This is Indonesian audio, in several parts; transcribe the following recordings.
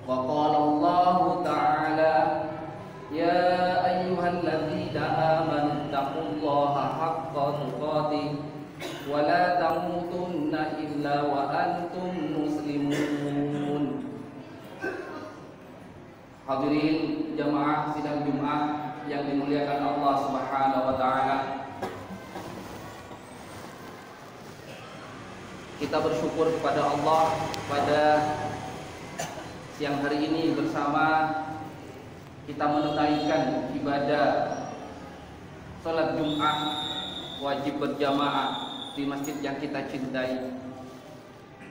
Wa qala Allah Ta'ala ya ayyuhalladzina amanu taqullaha haqqa tuqatih wa la tamutunna illa wa antum muslimun. Hadirin jamaah sidang Jumat yang dimuliakan Allah Subhanahu wa taala. Kita bersyukur kepada Allah pada siang hari ini bersama kita menunaikan ibadah salat Jumat wajib berjamaah di masjid yang kita cintai.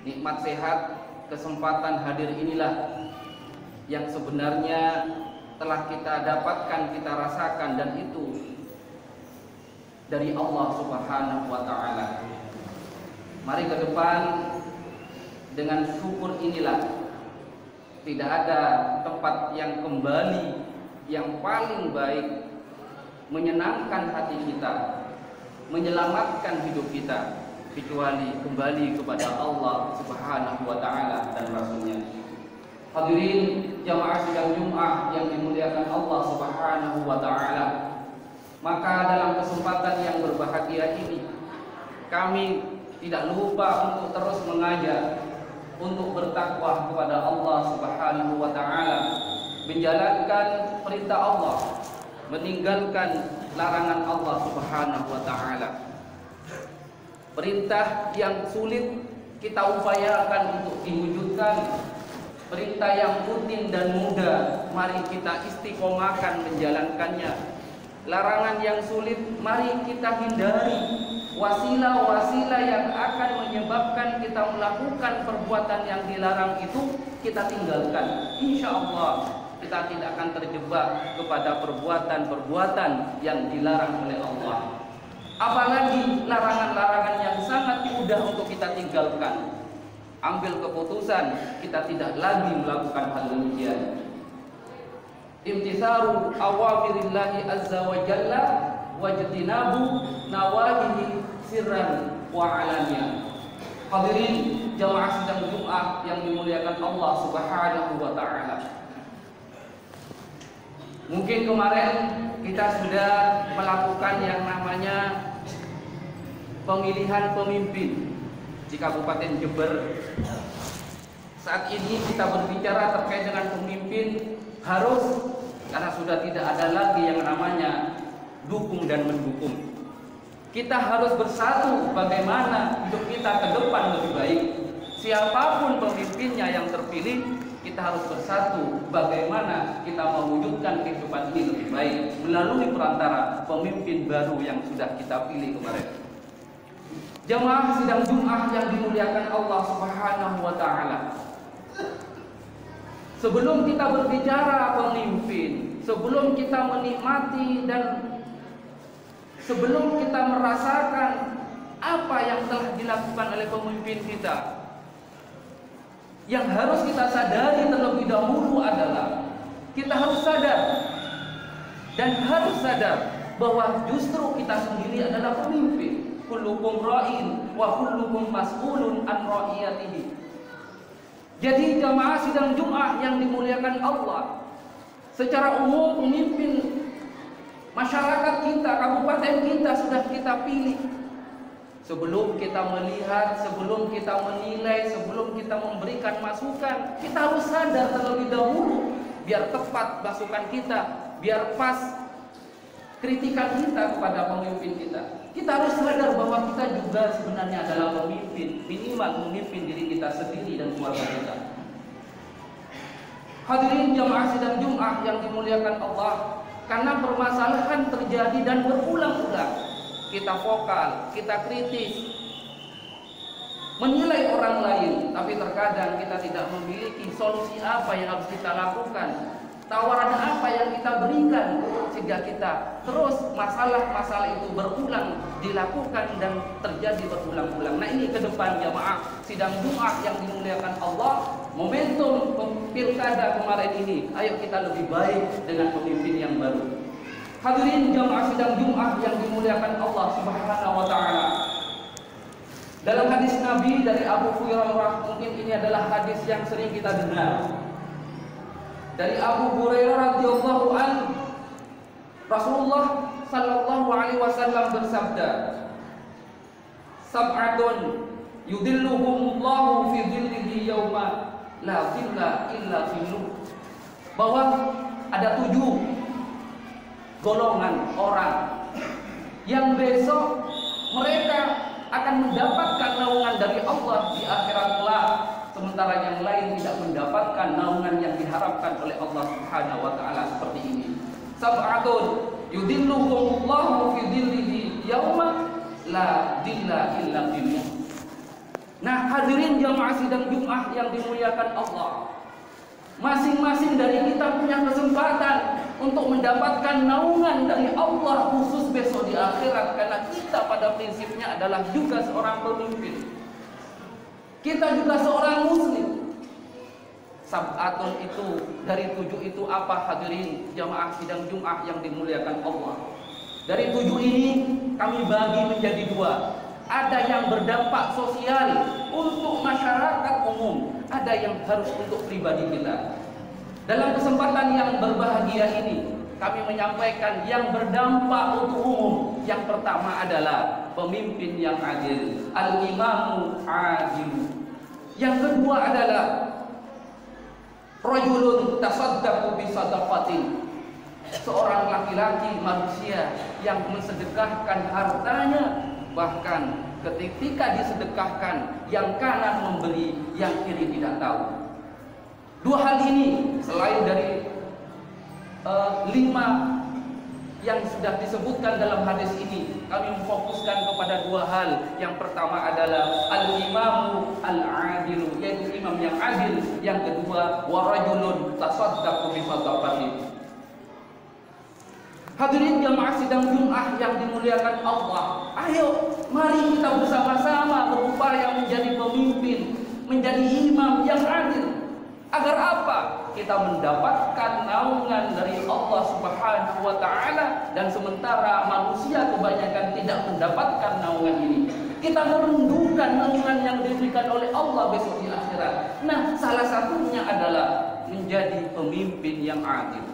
Nikmat sehat, kesempatan hadir inilah yang sebenarnya telah kita dapatkan, kita rasakan, dan itu dari Allah Subhanahu wa taala. Mari ke depan dengan syukur inilah. Tidak ada tempat yang kembali yang paling baik menyenangkan hati kita, menyelamatkan hidup kita kecuali kembali kepada Allah Subhanahu wa taala dan Rasulnya. Hadirin jamaah sidang Jumat yang dimuliakan Allah Subhanahu wa taala. Maka dalam kesempatan yang berbahagia ini kami tidak lupa untuk terus mengajar, untuk bertakwa kepada Allah Subhanahu wa taala, menjalankan perintah Allah, meninggalkan larangan Allah Subhanahu wa taala. Perintah yang sulit kita upayakan untuk diwujudkan. Perintah yang rutin dan mudah, mari kita istiqomahkan menjalankannya. Larangan yang sulit, mari kita hindari. Wasilah-wasilah yang akan menyebabkan kita melakukan perbuatan yang dilarang itu kita tinggalkan. Insya Allah kita tidak akan terjebak kepada perbuatan-perbuatan yang dilarang oleh Allah. Apalagi larangan-larangan yang sangat mudah untuk kita tinggalkan. Ambil keputusan kita tidak lagi melakukan hal demikian. Imtitharu awamirillahi azza wa jalla wajtinabu nawahihi sirran wa alaniyah. Hadirin jamaah sidang Jumat yang dimuliakan Allah Subhanahu wa taala. Mungkin kemarin kita sudah melakukan yang namanya pemilihan pemimpin di Kabupaten Jember. Saat ini kita berbicara terkait dengan pemimpin harus, karena sudah tidak ada lagi yang namanya dukung dan mendukung. Kita harus bersatu bagaimana hidup kita ke depan lebih baik. Siapapun pemimpinnya yang terpilih, kita harus bersatu bagaimana kita mewujudkan kehidupan ini lebih baik melalui perantara pemimpin baru yang sudah kita pilih kemarin. Jamaah sidang Jumat yang dimuliakan Allah Subhanahu wa taala. Sebelum kita berbicara pemimpin, sebelum kita menikmati dan sebelum kita merasakan apa yang telah dilakukan oleh pemimpin kita, yang harus kita sadari terlebih dahulu adalah kita harus sadar dan harus sadar bahwa justru kita sendiri adalah pemimpin. Kullukum ra'in wa kullukum mas'ulun an ra'iyatihi. Jadi jamaah sidang Jumat yang dimuliakan Allah, secara umum pemimpin masyarakat kita, kabupaten kita sudah kita pilih. Sebelum kita melihat, sebelum kita menilai, sebelum kita memberikan masukan, kita harus sadar terlebih dahulu biar tepat masukan kita, biar pas kritikan kita kepada pemimpin kita. Kita harus sadar bahwa kita juga sebenarnya adalah pemimpin, minimal memimpin diri kita sendiri dan keluarga kita. Hadirin jamaah sidang Jumat yang dimuliakan Allah, karena permasalahan terjadi dan berulang-ulang, kita vokal, kita kritis, menilai orang lain, tapi terkadang kita tidak memiliki solusi apa yang harus kita lakukan, tawaran apa yang kita berikan, sehingga kita terus masalah-masalah itu berulang dilakukan dan terjadi berulang-ulang. Nah, ini ke depan jamaah sidang Jumat yang dimuliakan Allah, momentum pilkada kemarin ini, ayo kita lebih baik dengan pemimpin yang baru. Hadirin jamaah sidang Jumat yang dimuliakan Allah Subhanahu wa taala. Dalam hadis Nabi dari Abu Hurairah, mungkin ini adalah hadis yang sering kita dengar. dari Abu Hurairah radhiyallahu anhu, Rasulullah sallallahu alaihi wasallam bersabda, "Sab'atun yudilluhumullahu fi dhillihi yauma la dhilla illa dhilluh." Bahwa ada 7 golongan orang yang besok mereka akan mendapatkan naungan dari Allah di akhirat kelak, sementara yang lain tidak mendapatkan naungan yang diharapkan oleh Allah Subhanahu wa taala seperti ini. Sab'atun yudilluhumullahu fi dhillihi yauma la dhilla illa dhilluh. Nah, hadirin jamaah sidang Jumat yang dimuliakan Allah, masing-masing dari kita punya kesempatan untuk mendapatkan naungan dari Allah khusus besok di akhirat, karena kita pada prinsipnya adalah juga seorang pemimpin. Kita juga seorang muslim. Sab'atun itu, dari 7 itu apa hadirin jamaah sidang Jumat yang dimuliakan Allah? Dari 7 ini kami bagi menjadi 2. Ada yang berdampak sosial untuk masyarakat umum, ada yang harus untuk pribadi kita. Dalam kesempatan yang berbahagia ini, kami menyampaikan yang berdampak untuk umum. Yang pertama adalah pemimpin yang adil, al-imamu adil. Yang kedua adalah rajulun tasaddaqu bi sadaqatin, seorang laki-laki manusia yang mensedekahkan hartanya, bahkan ketika disedekahkan yang kanan memberi, yang kiri tidak tahu. 2 hal ini selain dari 5 yang sudah disebutkan dalam hadis ini, kami memfokuskan kepada 2 hal. Yang pertama adalah al-imamu al-adilu, yaitu imam yang adil. Yang kedua wa rajulun tasaddaqu bi sadaqatin. Hadirin jamaah sidang Jumat yang dimuliakan Allah, ayo mari kita bersama-sama berupaya menjadi pemimpin, menjadi imam yang adil. Agar apa? Kita mendapatkan naungan dari Allah Subhanahu wa taala, dan sementara manusia kebanyakan tidak mendapatkan naungan ini. Kita merindukan naungan yang diberikan oleh Allah besok di akhirat. Nah, salah satunya adalah menjadi pemimpin yang adil.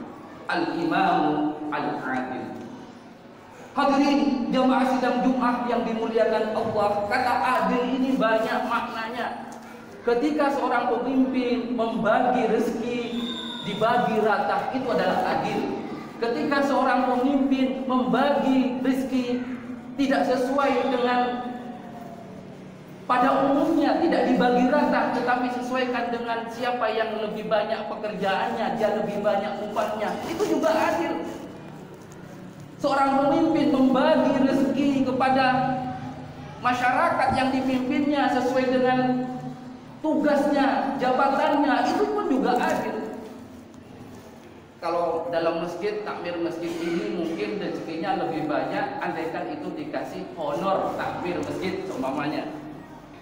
Al-imamu al-adil. Hadirin jamaah sidang Jumat yang dimuliakan Allah, kata adil ini banyak maknanya. Ketika seorang pemimpin membagi rezeki dibagi rata, itu adalah adil. Ketika seorang pemimpin membagi rezeki tidak sesuai dengan pada umumnya, tidak dibagi rata, tetapi sesuaikan dengan siapa yang lebih banyak pekerjaannya, dia lebih banyak upahnya, itu juga adil. Seorang pemimpin membagi rezeki kepada masyarakat yang dipimpinnya sesuai dengan tugasnya, jabatannya, itu pun juga adil. Kalau dalam masjid, takmir masjid ini mungkin rezekinya lebih banyak, andaikan itu dikasih honor takmir masjid seumpamanya.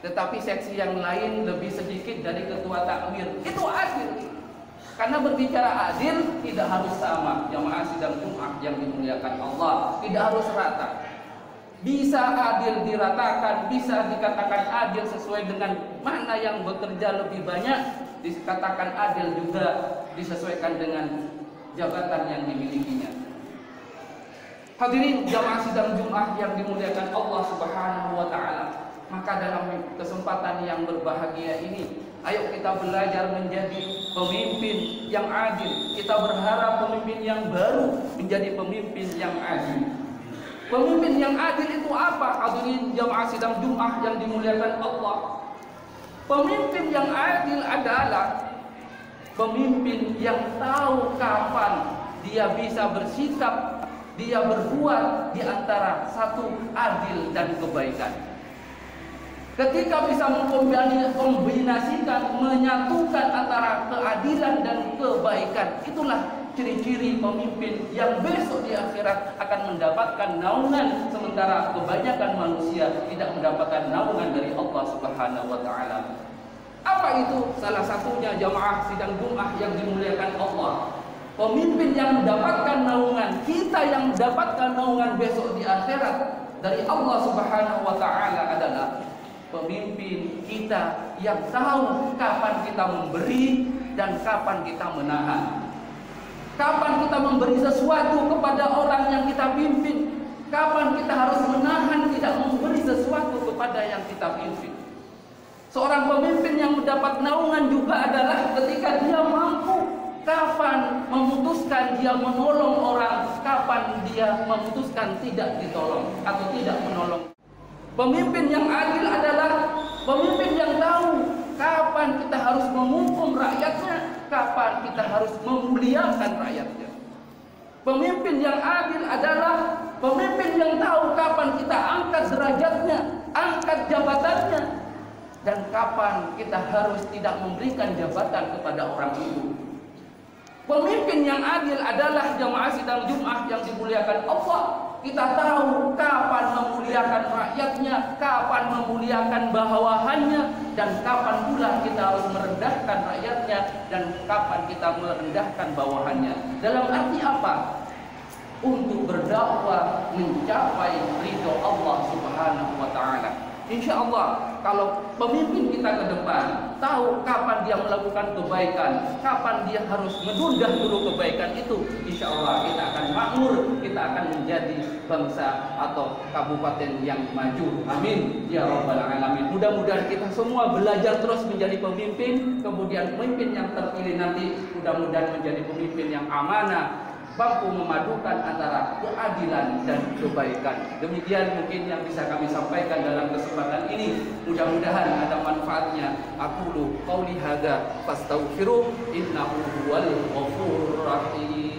Tetapi seksi yang lain lebih sedikit dari ketua takmir, itu adil. Karena berbicara adil tidak harus sama. Jamaah sidang Jumat yang dimuliakan Allah, tidak harus rata. Bisa adil diratakan, bisa dikatakan adil sesuai dengan mana yang bekerja lebih banyak, dikatakan adil juga disesuaikan dengan jabatan yang dimilikinya. Hadirin jamaah sidang Jumat yang dimuliakan Allah Subhanahu wa taala, maka dalam kesempatan yang berbahagia ini, ayo kita belajar menjadi pemimpin yang adil. Kita berharap pemimpin yang baru menjadi pemimpin yang adil. Pemimpin yang adil itu apa? Hadirin jamaah sidang Jumat yang dimuliakan Allah, pemimpin yang adil adalah pemimpin yang tahu kapan dia bisa bersikap, dia berbuat di antara satu adil dan kebaikan. Ketika bisa mengkombinasikan, menyatukan antara keadilan dan kebaikan, itulah ciri-ciri pemimpin yang besok di akhirat akan mendapatkan naungan, sementara kebanyakan manusia tidak mendapatkan naungan dari Allah Subhanahu wa taala. Apa itu? Salah satunya jamaah sidang Jumat yang dimuliakan Allah, pemimpin yang mendapatkan naungan, kita yang mendapatkan naungan besok di akhirat dari Allah Subhanahu wa taala adalah pemimpin kita yang tahu kapan kita memberi dan kapan kita menahan. Kapan kita memberi sesuatu kepada orang yang kita pimpin? Kapan kita harus menahan tidak memberi sesuatu kepada yang kita pimpin? Seorang pemimpin yang mendapat naungan juga adalah ketika dia mampu. Kapan memutuskan dia menolong orang? Kapan dia memutuskan tidak ditolong atau tidak menolong? Pemimpin yang adil adalah pemimpin yang tahu kapan kita harus menghukum rakyatnya, kapan kita harus memuliakan rakyatnya. Pemimpin yang adil adalah pemimpin yang tahu kapan kita angkat derajatnya, angkat jabatannya, dan kapan kita harus tidak memberikan jabatan kepada orang itu. Pemimpin yang adil adalah jamaah sidang Jumat yang dimuliakan Allah. Kita tahu kapan memuliakan rakyatnya, kapan memuliakan bawahannya, dan kapan pula kita harus merendahkan rakyatnya, dan kapan kita merendahkan bawahannya. Dalam arti apa? Untuk berdakwah mencapai ridho Allah Subhanahu wa Ta'ala. Insya Allah, kalau pemimpin kita ke depan tahu kapan dia melakukan kebaikan, kapan dia harus menunda dulu kebaikan itu, insya Allah kita akan makmur, kita akan menjadi bangsa atau kabupaten yang maju. Amin ya rabbal alamin. Mudah-mudahan kita semua belajar terus menjadi pemimpin, kemudian pemimpin yang terpilih nanti mudah-mudahan menjadi pemimpin yang amanah, mampu memadukan antara keadilan dan kebaikan. Demikian mungkin yang bisa kami sampaikan dalam kesempatan ini. Mudah-mudahan ada manfaatnya. Aqulu qauli hadza fastaghfiruh innahu huwal ghafurur rahim.